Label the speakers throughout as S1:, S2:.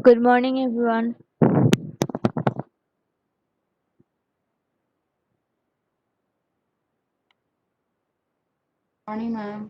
S1: Good morning, everyone.
S2: Morning, ma'am.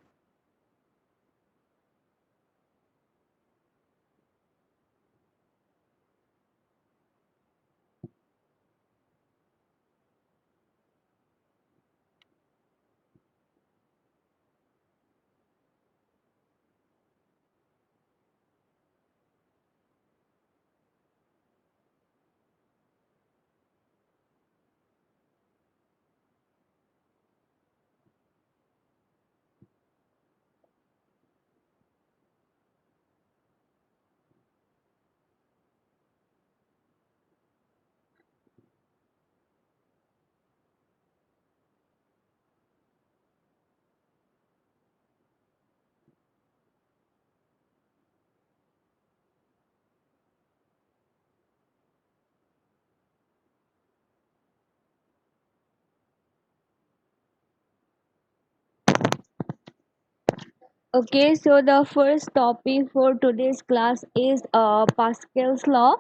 S1: Okay, so the first topic for today's class is Pascal's law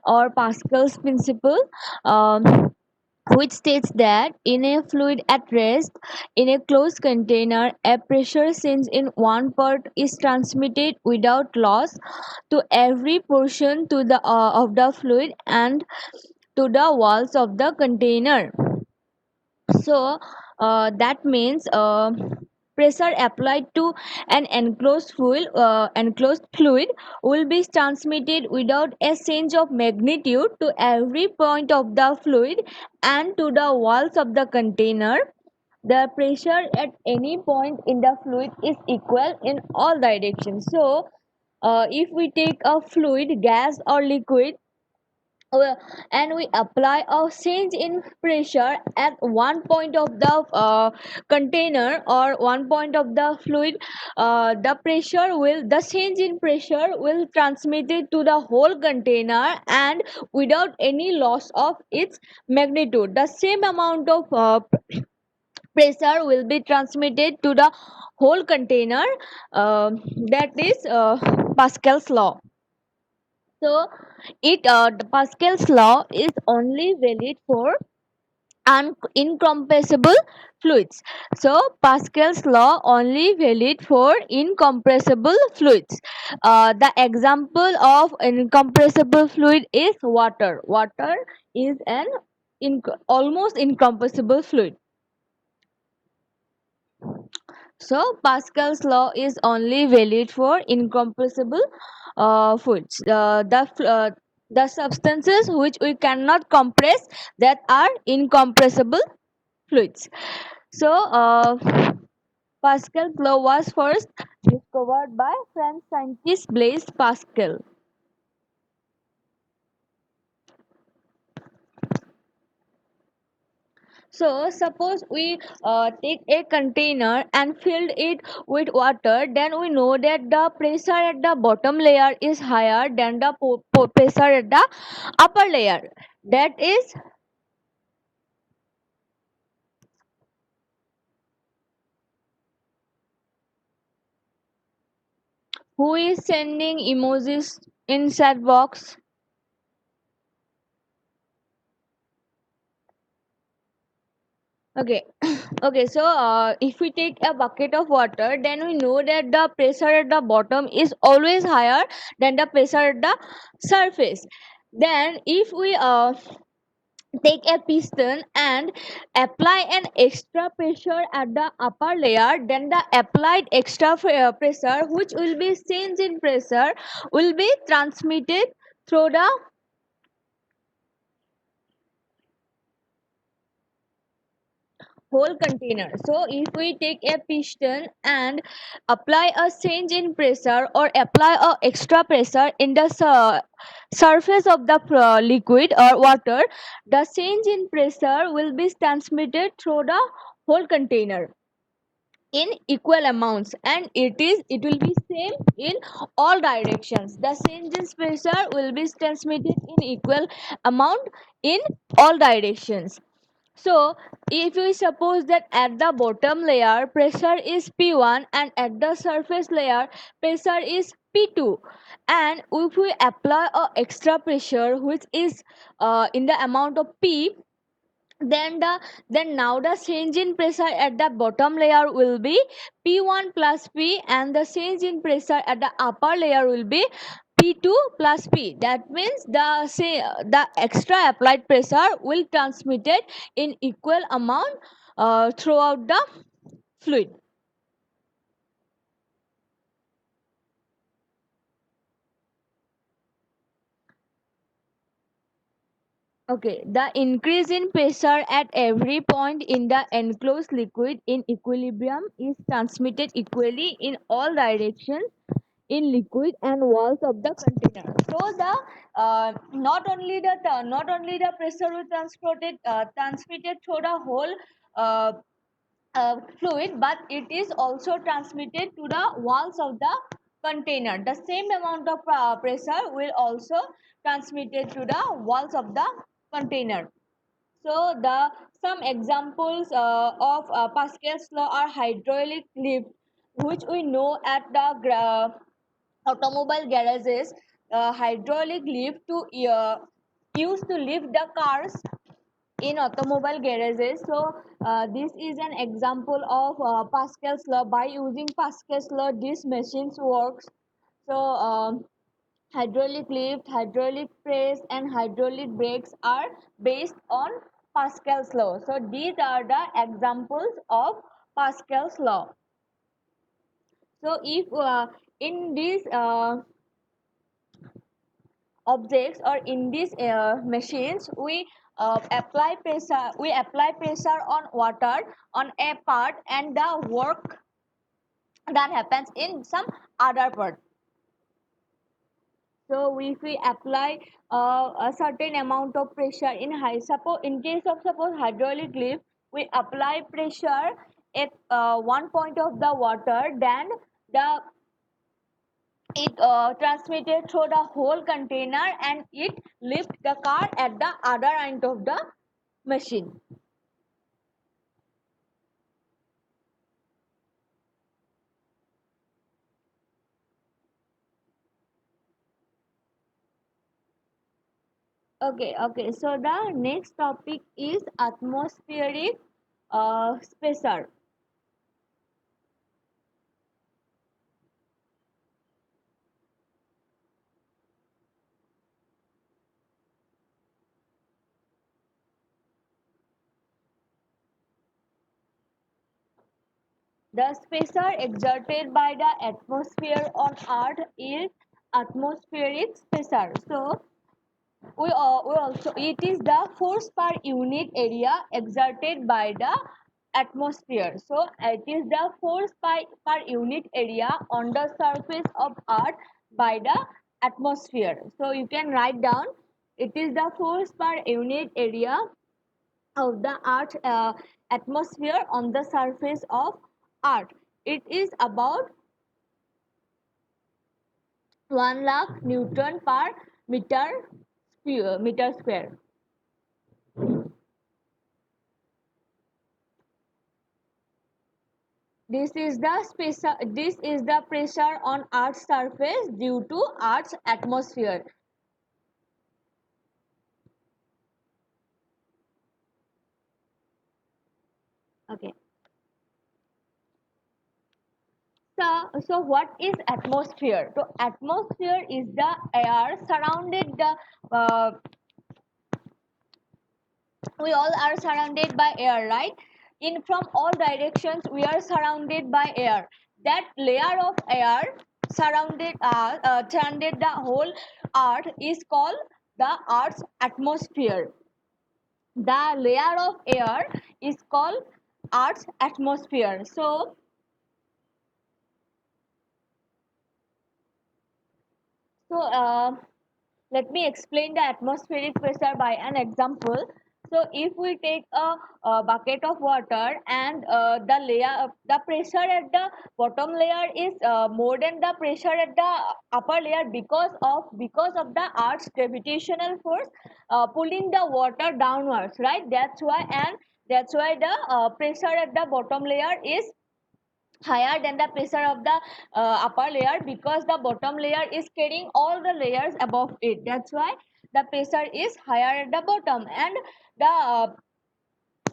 S1: or Pascal's principle, um, which states that in a fluid at rest in a closed container, a pressure change in one part is transmitted without loss to every portion to the of the fluid and to the walls of the container. So that means pressure applied to an enclosed fluid will be transmitted without a change of magnitude to every point of the fluid and to the walls of the container. The pressure at any point in the fluid is equal in all directions. So if we take a fluid, gas or liquid, uh, and we apply a change in pressure at one point of the container or one point of the fluid, the change in pressure will transmit it to the whole container and without any loss of its magnitude the same amount of pressure will be transmitted to the whole container. That is Pascal's law. So the Pascal's law is only valid for incompressible fluids. So Pascal's law only valid for incompressible fluids. The example of incompressible fluid is water. Water is an almost incompressible fluid. So Pascal's law is only valid for incompressible fluids. The substances which we cannot compress, that are incompressible fluids. So Pascal's law was first discovered by French scientist Blaise Pascal. So suppose we take a container and fill it with water, then we know that the pressure at the bottom layer is higher than the pressure at the upper layer. That is who is sending emojis in chat box. Okay, okay. So if we take a bucket of water, then we know that the pressure at the bottom is always higher than the pressure at the surface. Then if we take a piston and apply an extra pressure at the upper layer, then the applied extra pressure which will be change in pressure will be transmitted through the whole container. So if we take a piston and apply a change in pressure or apply a extra pressure in the surface of the liquid or water, the change in pressure will be transmitted through the whole container in equal amounts, and it will be same in all directions. The change in pressure will be transmitted in equal amount in all directions. So if we suppose that at the bottom layer pressure is P1 and at the surface layer pressure is P2, and if we apply a extra pressure which is in the amount of P, then now the change in pressure at the bottom layer will be P1 plus P, and the change in pressure at the upper layer will be P2 plus P. That means the extra applied pressure will transmitted in equal amount throughout the fluid. Okay, the increase in pressure at every point in the enclosed liquid in equilibrium is transmitted equally in all directions in liquid and walls of the container. So the not only the pressure will transmitted through the whole uh, fluid, but it is also transmitted to the walls of the container. The same amount of pressure will also transmitted to the walls of the container. So the some examples of Pascal's law are hydraulic lift, which we know at the automobile garages. Hydraulic lift to used to lift the cars in automobile garages. So this is an example of Pascal's law. By using Pascal's law these machines works. So hydraulic lift, hydraulic press and hydraulic brakes are based on Pascal's law. So these are the examples of Pascal's law. So if in these objects or in these machines we apply pressure on water on a part, and the work that happens in some other part. So if we apply a certain amount of pressure in high, suppose in case of suppose hydraulic lift, we apply pressure at one point of the water, then the it transmitted through the whole container and it lift the car at the other end of the machine. Okay, so the next topic is atmospheric pressure. The pressure exerted by the atmosphere on earth is atmospheric pressure. So we also it is the force per unit area exerted by the atmosphere. So it is the force per unit area on the surface of earth by the atmosphere. So you can write down it is the force per unit area of the earth atmosphere on the surface of earth. It is about 1 lakh newton per meter square. This is the pressure on Earth's surface due to Earth's atmosphere. Okay. So what is atmosphere? So atmosphere is the air surrounded the we all are surrounded by air, right? In from all directions we are surrounded by air. That layer of air surrounded the whole earth is called the earth's atmosphere. The layer of air is called earth's atmosphere. So let me explain the atmospheric pressure by an example. So if we take a bucket of water and the pressure at the bottom layer is more than the pressure at the upper layer because of the earth's gravitational force pulling the water downwards, right? That's why the pressure at the bottom layer is higher than the pressure of the upper layer, because the bottom layer is carrying all the layers above it. That's why the pressure is higher at the bottom, and the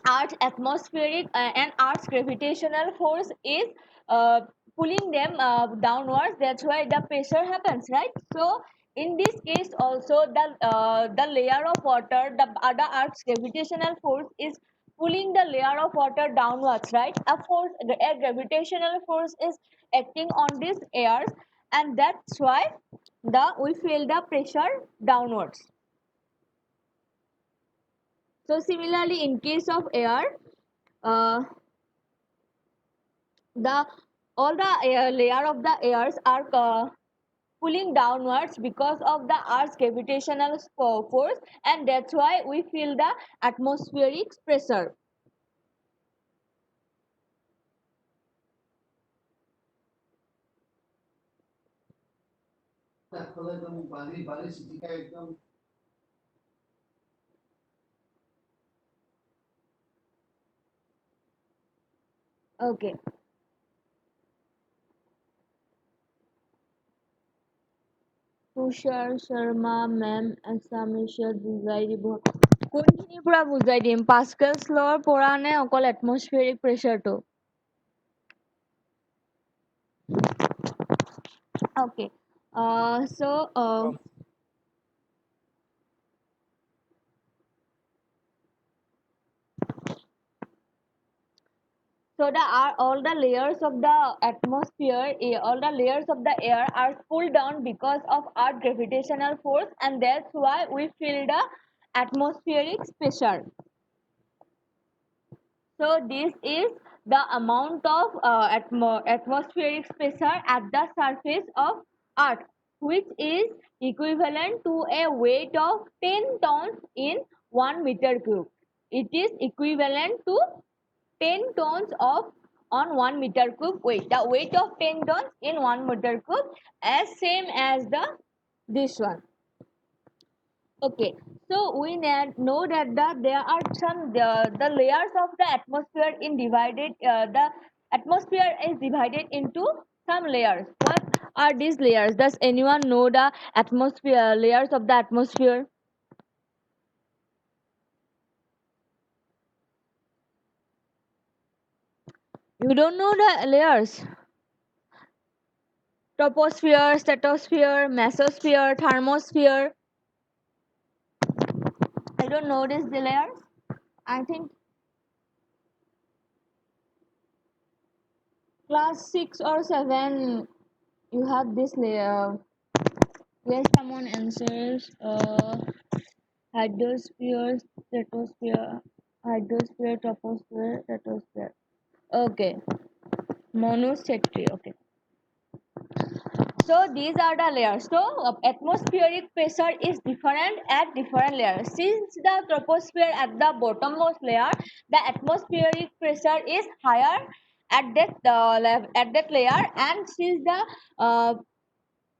S1: earth's atmospheric and earth's gravitational force is uh, pulling them downwards. That's why the pressure happens, right? So in this case also, the layer of water, the earth's gravitational force is pulling the layer of water downwards, right? A gravitational force is acting on these airs, and that's why the we feel the pressure downwards. So similarly, in case of air, uh, the all the layer of the airs are pulling downwards because of the earth's gravitational force, and that's why we feel the atmospheric pressure. Okay. তুষাৰ শৰ্মা মেম এছামিছত বুজাই দিব। কোনখিনিৰ পৰা বুজাই দিম? পাস্কেলছ ল'ৰ পৰা নে অকল এটমস্ফিয়াৰিক প্ৰেচাৰটো? Okay. So so all the layers of the atmosphere, all the layers of the air are pulled down because of Earth gravitational force, and that's why we feel the atmospheric pressure. So this is the amount of atmospheric pressure at the surface of Earth, which is equivalent to a weight of 10 tons in 1 meter cube. It is equivalent to 10 tons of on 1 meter cube weight. The weight of 10 tons in 1 meter cube as same as this one. Okay, so we know that there are the layers of the atmosphere in divided the atmosphere is divided into some layers. What are these layers? Does anyone know the atmosphere layers of the atmosphere? You don't know the layers? Troposphere, stratosphere, mesosphere, thermosphere. I don't know these layers. I think class 6 or 7 you have this layer. Yes, someone answers. Hydrosphere, stratosphere, hydrosphere, troposphere, stratosphere. Okay, monosphere. Okay. So these are the layers. So atmospheric pressure is different at different layers. Since the troposphere at the bottommost layer, the atmospheric pressure is higher at that layer, and since the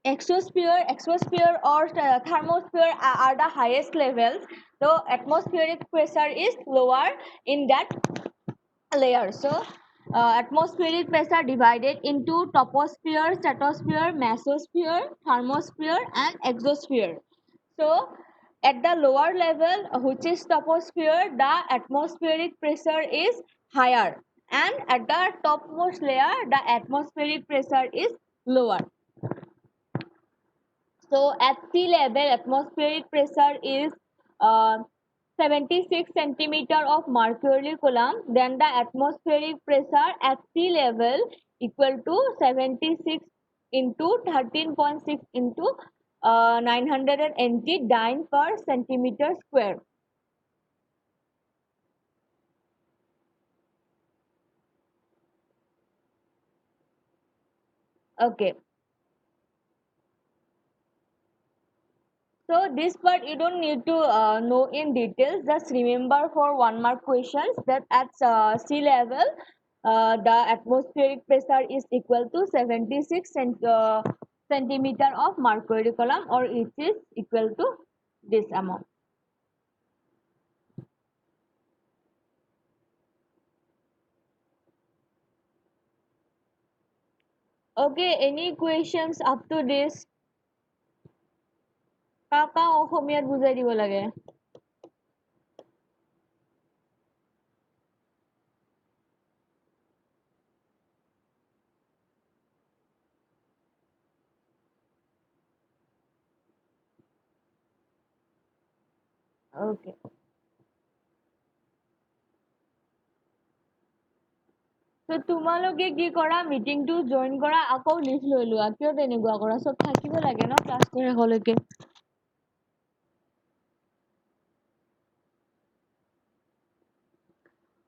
S1: exosphere or thermosphere are the highest levels, the atmospheric pressure is lower in that layer. So atmospheric pressure divided into troposphere, stratosphere, mesosphere, thermosphere, and exosphere. So at the lower level, which is troposphere, the atmospheric pressure is higher, and at the topmost layer, the atmospheric pressure is lower. So at sea level, atmospheric pressure is uh, 76 centimeter of mercury coulomb. Then the atmospheric pressure at sea level equal to 76 into 13.6 into 980 dyne per centimeter square. Okay. So this part you don't need to know in details. Just remember for 1 mark questions that at sea level, the atmospheric pressure is equal to 76 centimeter of mercury column, or it is equal to this amount. Okay, any questions up to this? কাকা অসমীয়াত বুজাই দিব লাগে. Okay. So তোমালোকে কি কৰা, মিটিংটো join কৰা, আকৌ লিভ লৈ লোৱা. কিয় তেনেকুৱা কৰা? চব থাকিব লাগে ন ক্লাছটো শেষলৈকে.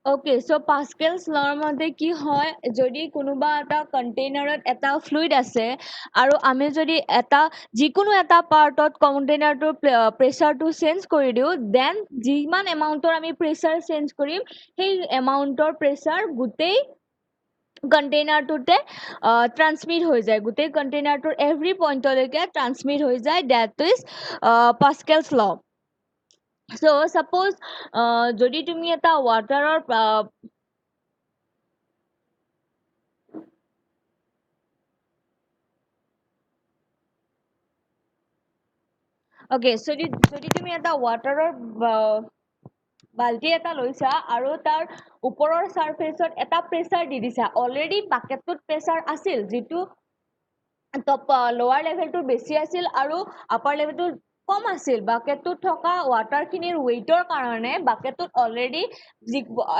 S1: Okay, so Pascal's law মতে কি হয়, যদি কোনোবা এটা কণ্টেইনাৰত এটা ফ্লুইড আছে আৰু আমি যদি যিকোনো এটা পাৰ্টত কণ্টেইনাৰটোৰ প্ৰেচাৰটো চেঞ্জ কৰি দিওঁ, দেন যিমান এমাউণ্টৰ আমি প্ৰেচাৰ চেঞ্জ কৰিম, সেই এমাউণ্টৰ প্ৰেচাৰ গোটেই কণ্টেইনাৰটোতে ট্ৰান্সমিট হৈ যায়, গোটেই কণ্টেইনাৰটোৰ এভৰি পইণ্টলৈকে ট্ৰান্সমিট হৈ যায়. That is Pascal's law. So suppose যদি তুমি এটা ৱাটাৰৰ যদি তুমি এটা ৱাটাৰৰ বাল্টি এটা লৈছা আৰু তাৰ ওপৰৰ চাৰফেচত এটা প্ৰেচাৰ দি দিছা. অলৰেডি বাকেটটোত প্ৰেচাৰ আছিল, যিটো লোৱাৰ লেভেলটো বেছি আছিল আৰু আপাৰ লেভেলটো কম আছিল. বাকেটটোত থকা ৱাটাৰখিনিৰ ৱেইটৰ কাৰণে বাকেটটোত অলৰেডি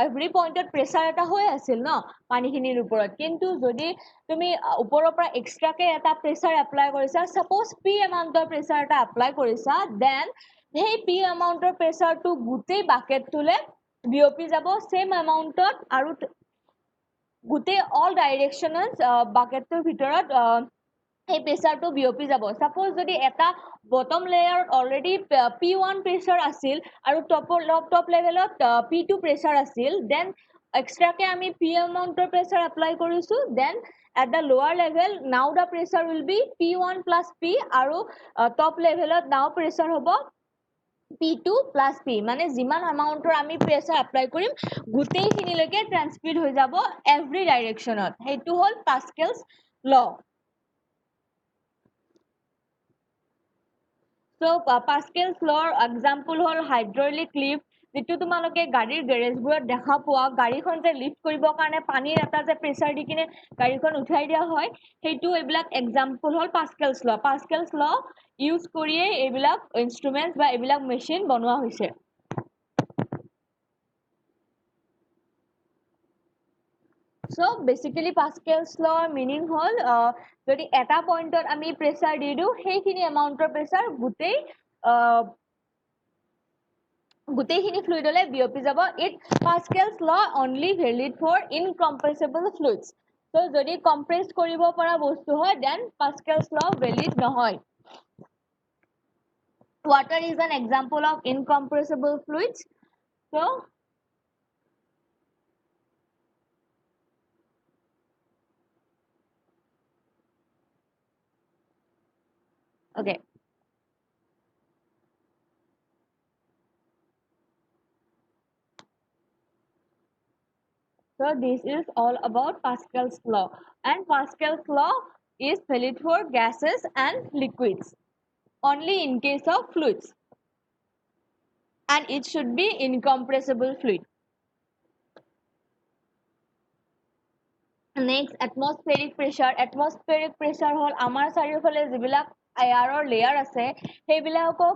S1: এভৰি পইণ্টত প্ৰেচাৰ এটা হৈ আছিল ন পানীখিনিৰ ওপৰত. কিন্তু যদি তুমি ওপৰৰ পৰা এক্সট্ৰাকে এটা প্ৰেচাৰ এপ্লাই কৰিছা, ছাপ'জ পি এমাউণ্টৰ প্ৰেচাৰ এটা এপ্লাই কৰিছা, দেন সেই পি এমাউণ্টৰ প্ৰেচাৰটো গোটেই বাকেটটোলৈ বিয়পি যাব চেম এমাউণ্টত, আৰু গোটেই অল ডাইৰেকশ্যনত বাকেটটোৰ ভিতৰত সেই প্ৰেচাৰটো বিয়পি যাব. ছাপ'জ যদি এটা বটম লেয়াৰত অলৰেডি P1 প্ৰেচাৰ আছিল আৰু টপ লেভেলত P2 প্ৰেচাৰ আছিল, দেন এক্সট্ৰাকে আমি পি এমাউণ্টৰ প্ৰেচাৰ এপ্লাই কৰিছোঁ, দেন at the lower level now the pressure will be P1 plus P, আৰু top levelত now pressure হ'ব P2 plus P. মানে যিমান এমাউণ্টৰ আমি প্ৰেচাৰ এপ্লাই কৰিম, গোটেইখিনিলৈকে ট্ৰান্সমিট হৈ যাব এভৰি ডাইৰেকশ্যনত. সেইটো হ'ল পাস্কেলছ ল. So পাস্কেলছ লৰ এক্সাম্পল হ'ল হাইড্ৰলিক লিফ্ট, যিটো তোমালোকে গাড়ীৰ গেৰেজবোৰত দেখা পোৱা. গাড়ীখন যে লিফ্ট কৰিবৰ কাৰণে পানীৰ এটা যে প্ৰেচাৰ দি কিনে গাড়ীখন উঠাই দিয়া হয়, সেইটো এইবিলাক এক্সাম্পল হ'ল পাস্কেলছ ল. পাস্কেলছ ল ইউজ কৰিয়েই এইবিলাক ইনষ্ট্ৰুমেণ্টছ বা এইবিলাক মেচিন বনোৱা হৈছে. So basically Pascal's law meaning হ'ল যদি এটা পইণ্টত আমি প্ৰেচাৰ দি দিওঁ, সেইখিনি এমাউণ্টৰ প্ৰেচাৰ গোটেইখিনি ফ্লুইডলৈ বিয়পি যাব. Pascal's law only valid for incompressible fluids. So যদি কম্প্ৰেছ কৰিব পৰা বস্তু হয়, then Pascal's law valid নহয়. Water is an example of incompressible fluids. So okay. So this is all about Pascal's law, and Pascal's law is valid for gases and liquids, only in case of fluids, and it should be incompressible fluid. Next, atmospheric pressure. Atmospheric pressure হল আমাৰ চাৰিওফালে যিবিলাক এয়াৰৰ layer আছে, সেইবিলাকক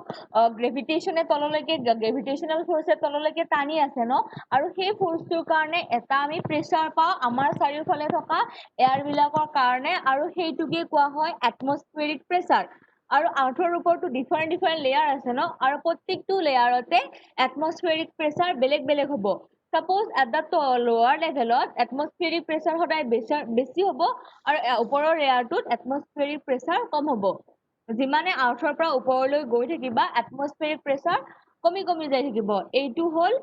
S1: গ্ৰেভিটেশ্যনে তললৈকে, gravitational ফৰ্চে তললৈকে টানি আছে ন, আৰু সেই ফৰ্চটোৰ কাৰণে এটা আমি প্ৰেচাৰ পাওঁ আমাৰ চাৰিওফালে থকা এয়াৰবিলাকৰ কাৰণে, আৰু সেইটোকে কোৱা হয় এটমস্ফেৰিক প্ৰেচাৰ. আৰু আৰ্থৰ ওপৰতো ডিফাৰেণ্ট লেয়াৰ আছে ন, আৰু প্ৰত্যেকটো লেয়াৰতে এটমস্ফেৰিক প্ৰেচাৰ বেলেগ বেলেগ হ'ব. Suppose at the lower levelত atmospheric pressure সদায় বেছি হ'ব, আৰু ওপৰৰ লেয়াৰটোত atmospheric pressure কম হ'ব. যিমানে আৰ্থৰ পৰা ওপৰলৈ গৈ থাকিবা এটমস্ফেৰিক প্ৰেছাৰ কমি কমি যাই থাকিব। এইটো হ'ল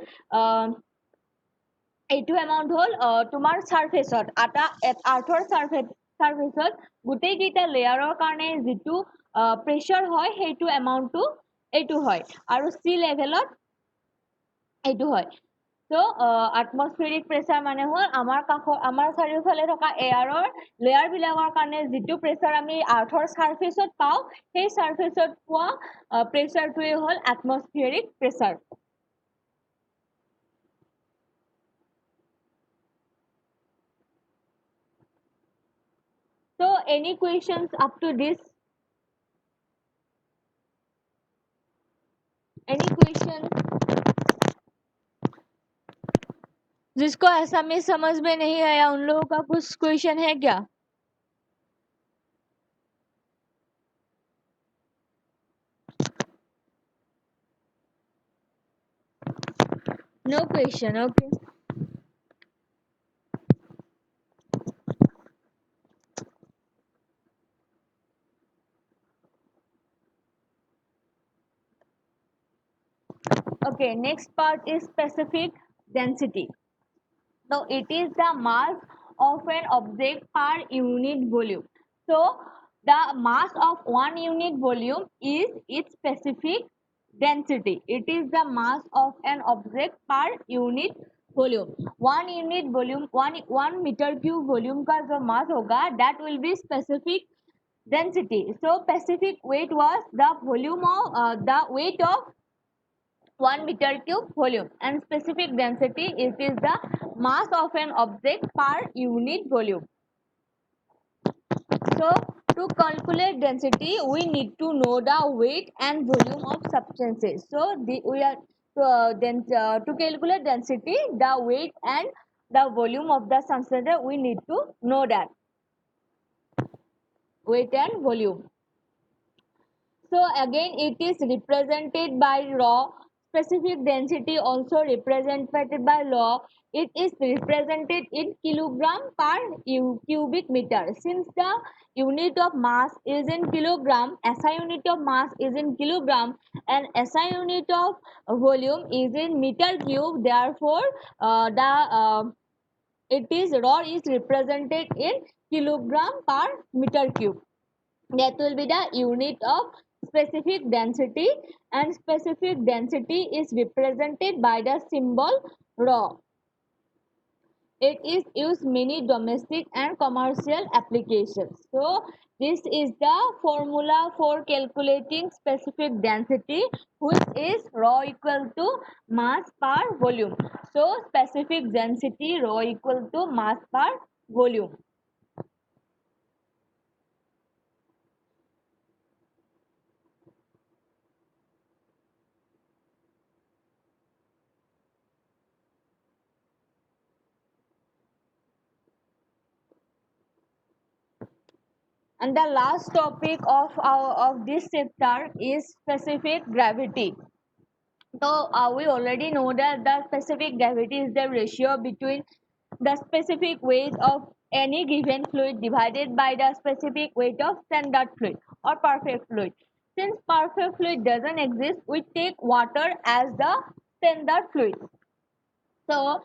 S1: এইটো এমাউণ্ট হ'ল তোমাৰ ছাৰফেচত আৰ্থৰ ছাৰফেচত গোটেইকেইটা লেয়াৰৰ কাৰণে যিটো প্ৰেছাৰ হয় সেইটো এমাউণ্টটো এইটো হয় আৰু চি লেভেলত এইটো হয়। চ' এটমস্ফেৰিক প্ৰেছাৰ মানে হ'ল আমাৰ চাৰিওফালে থকা এয়াৰৰ লেয়াৰবিলাকৰ কাৰণে যিটো প্ৰেছাৰ আমি আৰ্থৰ ছাৰফেচত পাওঁ সেই ছাৰফেচত পোৱা প্ৰেছাৰটোৱে হ'ল atmospheric pressure. So any questions up to this? Any question? जिसको असमीज समझ में नहीं आया उन लोगों का कुछ क्वेश्चन है क्या? No question, okay. Okay, next part is specific density. So it is the mass of an object per unit volume. So the mass of one unit volume is its specific density. It is the mass of an object per unit volume. One unit volume, one meter cube volume का जो mass होगा that will be specific density. So specific weight was the volume of the weight of 1 meter cube volume, and specific density it is the mass of an object per unit volume. So to calculate density we need to know the weight and volume of substances. So to calculate density, the weight and the volume of the substance we need to know that weight and volume. So again it is represented by rho. Specific density also represented by law. It is represented in kilogram per cubic meter. Since the unit of mass is in kilogram, SI unit of mass is in kilogram, and SI unit of volume is in meter cube. Therefore, it is rho is represented in kilogram per meter cube. That will be the unit of specific density, and specific density is represented by the symbol rho. It is used many domestic and commercial applications. So this is the formula for calculating specific density, which is rho equal to mass per volume. So specific density rho equal to mass per volume. And the last topic of this chapter is specific gravity. So we already know that the specific gravity is the ratio between the specific weight of any given fluid divided by the specific weight of standard fluid or perfect fluid. Since perfect fluid doesn't exist, we take water as the standard fluid. So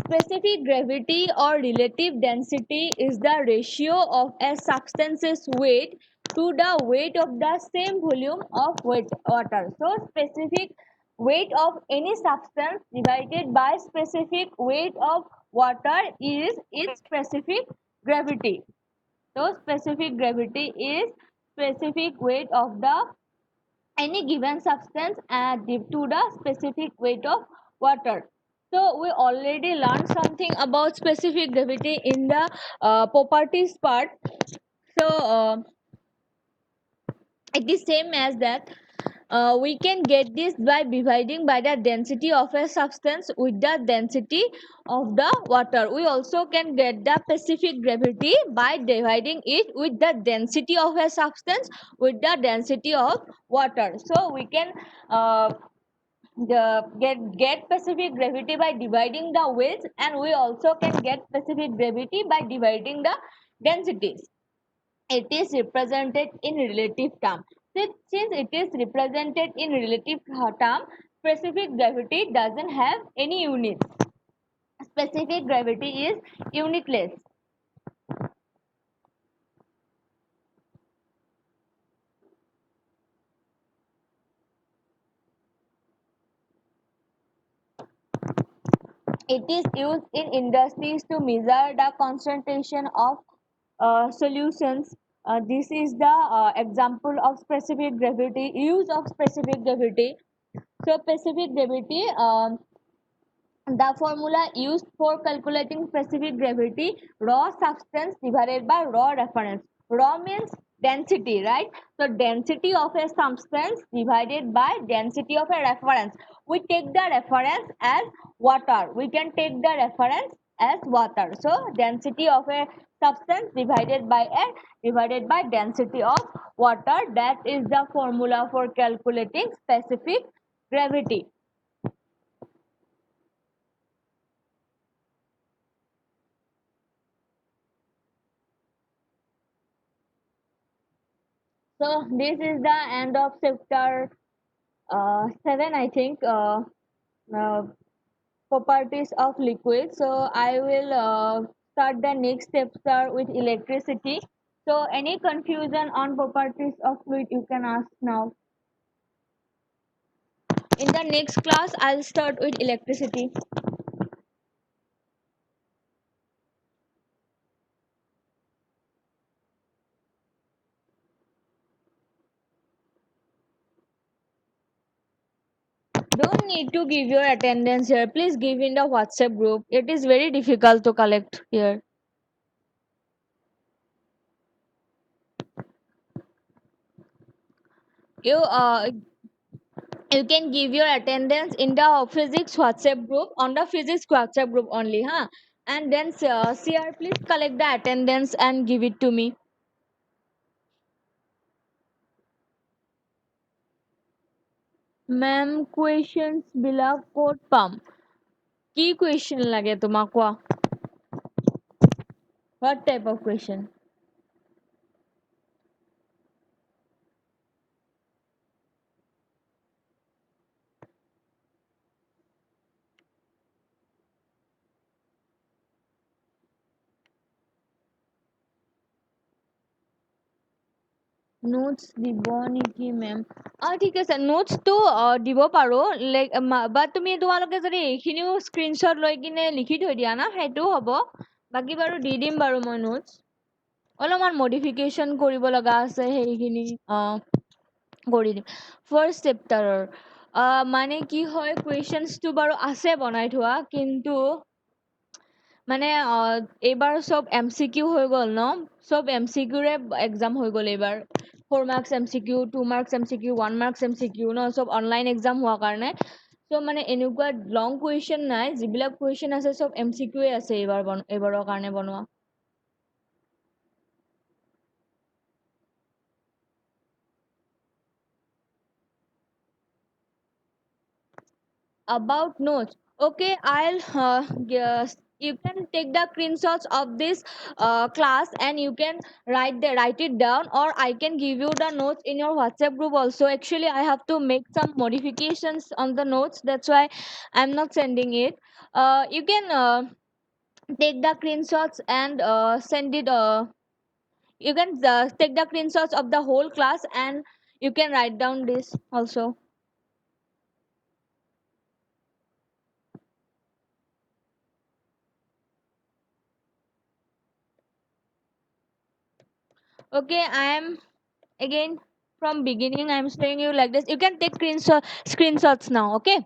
S1: specific gravity or relative density is the ratio of a substance's weight to the weight of the same volume of water. So specific weight of any substance divided by specific weight of water is its specific gravity. So specific gravity is specific weight of the any given substance to the specific weight of water. So we already learned something about specific gravity in the properties part. So it is same as that. We can get this by dividing by the density of a substance with the density of the water. We also can get the specific gravity by dividing it with the density of a substance with the density of water. So we can get specific gravity by dividing the weights, and we also can get specific gravity by dividing the densities. It is represented in relative term. Since it is represented in relative term, specific gravity doesn't have any units. Specific gravity is unitless. It is used in industries to measure the concentration of solutions. This is the example of specific gravity, use of specific gravity. So specific gravity, the formula used for calculating specific gravity, raw substance divided by raw reference. Raw means density, right? So density of a substance divided by density of a reference. We take the reference as water. We can take the reference as water. So density of a substance divided by density of water. That is the formula for calculating specific gravity. So this is the end of chapter 7, I think. Uh, Properties of liquid. So I will start the next chapter with electricity. So any confusion on properties of fluid, you can ask now. In the next class, I'll start with electricity. Don't need to give your attendance here. Please give in the WhatsApp group. It is very difficult to collect here. You can give your attendance in the physics WhatsApp group, on the physics WhatsApp group only, huh? And then CR, please collect the attendance and give it to me. Ma'am, questions বিলাক ক'ত পাম? কি question লাগে তোমাক কোৱা? What type of question? Notes দিব নেকি মেম? ঠিক আছে, নোটছটো দিব পাৰোঁ, লাইক বাট তুমি তোমালোকে যদি এইখিনিও স্ক্ৰীনশ্বট লৈ কিনে লিখি থৈ দিয়া না, সেইটোও হ'ব। বাকী বাৰু দি দিম বাৰু মই নোটছ। অলপমান মডিফিকেশ্যন কৰিব লগা আছে, সেইখিনি কৰি দিম। ফাৰ্ষ্ট চেপ্টাৰৰ মানে কি হয়, কুৱেশ্যনছটো বাৰু আছে বনাই থোৱা, কিন্তু মানে এইবাৰ চব MCQ হৈ গ'ল ন, চব MCQৰে এক্সাম হৈ গ'ল এইবাৰ। 4 marks MCQ, 2 marks MCQ, 1 marks MCQ ন, চব অনলাইন এক্সাম হোৱাৰ কাৰণে। চ' মানে এনেকুৱা লং কুৱেশ্যন নাই, যিবিলাক কুৱেশ্যন আছে চব MCQয়ে আছে এইবাৰৰ কাৰণে বনোৱা। About notes, okay, I'll yes, you can take the screenshots of this class and you can write it down, or I can give you the notes in your WhatsApp group also. Actually, I have to make some modifications on the notes, that's why I'm not sending it. You can take the screenshots and send it. You can take the screenshots of the whole class and you can write down this also. Okay, I am again from beginning. I'm showing you like this. You can take screenshots now. Okay.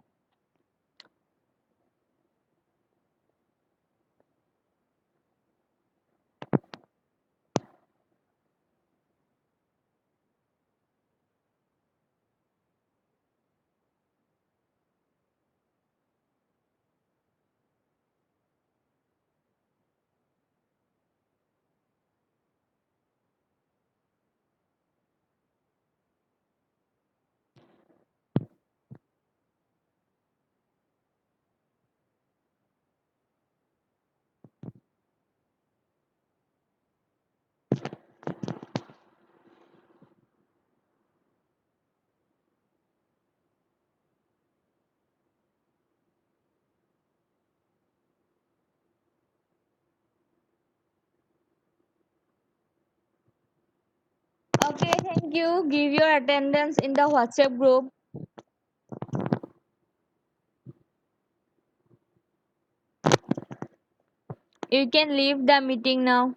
S1: Okay, thank you. Give your attendance in the WhatsApp group. You can leave the meeting now.